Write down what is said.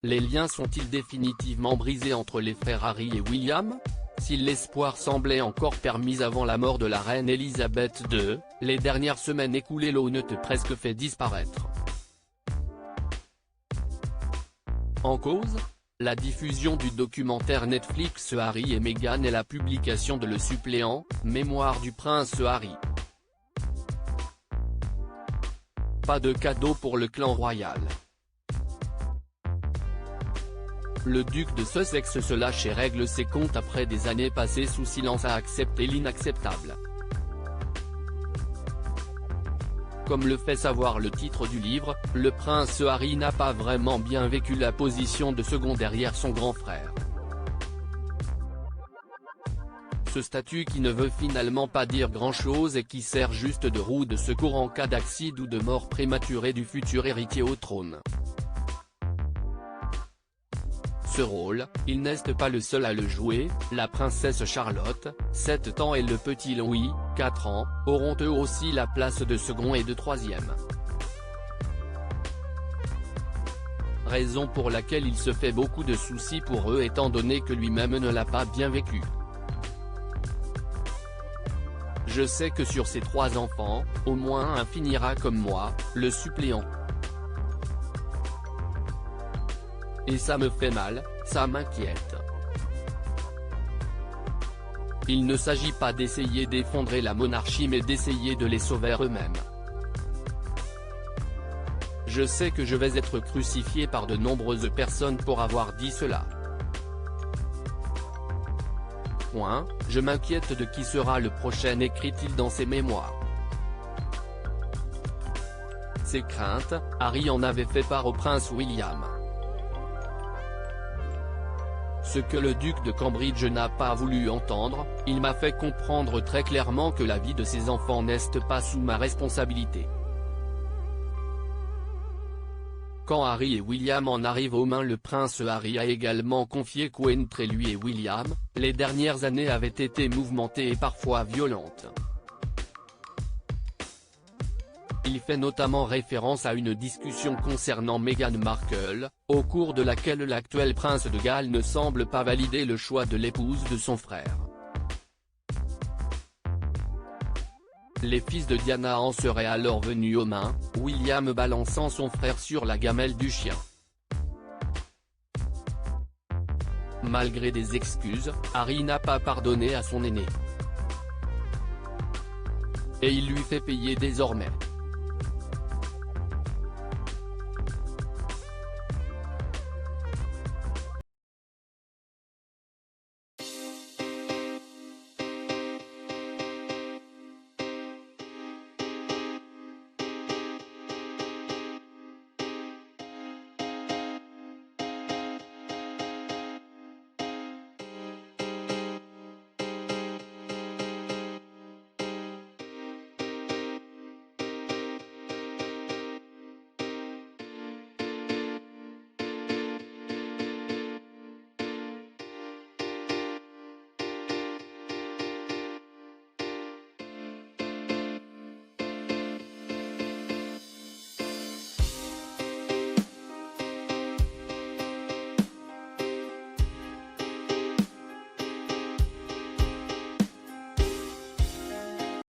les liens sont-ils définitivement brisés entre les frères Harry et William? Si l'espoir semblait encore permis avant la mort de la reine Elisabeth II, les dernières semaines écoulées l'ont presque fait disparaître. En cause, la diffusion du documentaire Netflix Harry et Meghan et la publication de Le Suppléant, Mémoires du prince Harry. Pas de cadeau pour le clan royal. Le duc de Sussex se lâche et règle ses comptes après des années passées sous silence à accepter l'inacceptable. Comme le fait savoir le titre du livre, le prince Harry n'a pas vraiment bien vécu la position de second derrière son grand frère. Ce statut qui ne veut finalement pas dire grand-chose et qui sert juste de roue de secours en cas d'accident ou de mort prématurée du futur héritier au trône. Ce rôle, il n'est pas le seul à le jouer, la princesse Charlotte, 7 ans et le petit Louis, 4 ans, auront eux aussi la place de second et de troisième. Raison pour laquelle il se fait beaucoup de soucis pour eux étant donné que lui-même ne l'a pas bien vécu. Je sais que sur ces 3 enfants, au moins un finira comme moi, le suppléant. Et ça me fait mal, ça m'inquiète. Il ne s'agit pas d'essayer d'effondrer la monarchie mais d'essayer de les sauver eux-mêmes. Je sais que je vais être crucifié par de nombreuses personnes pour avoir dit cela. Je m'inquiète de qui sera le prochain, écrit-il dans ses mémoires. Ses craintes, Harry en avait fait part au prince William. Ce que le duc de Cambridge n'a pas voulu entendre, il m'a fait comprendre très clairement que la vie de ses enfants n'est pas sous ma responsabilité. Quand Harry et William en arrivent aux mains, le prince Harry a également confié qu'entre lui et William, les dernières années avaient été mouvementées et parfois violentes. Il fait notamment référence à une discussion concernant Meghan Markle, au cours de laquelle l'actuel prince de Galles ne semble pas valider le choix de l'épouse de son frère. Les fils de Diana en seraient alors venus aux mains, William balançant son frère sur la gamelle du chien. Malgré des excuses, Harry n'a pas pardonné à son aîné. Et il lui fait payer désormais.